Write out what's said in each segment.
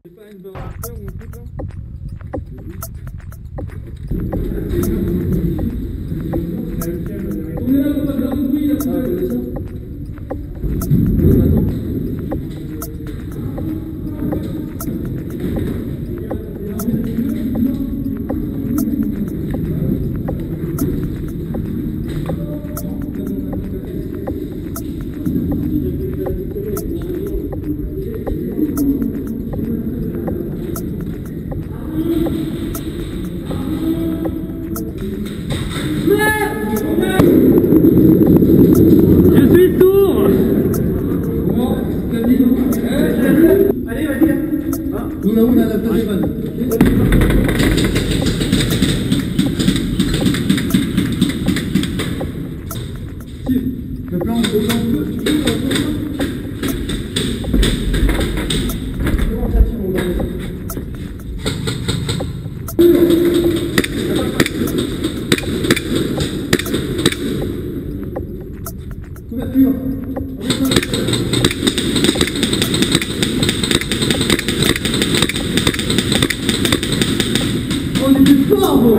C'est pas une bonne affaire ou un truc là? On est là pour pas faire de bruit là. Ah, c'est ça? Allez, vas-y. Una, la deuxième. Le plan. Couverture. On est du fort, bon.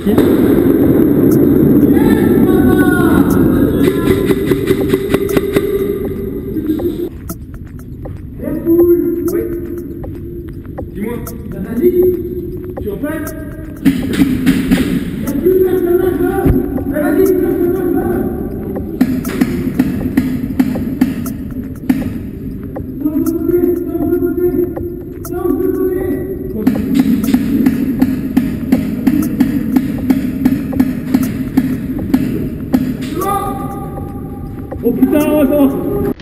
Oui. Dis-moi. Vas-y. Tu en fais? Oh putain, attends!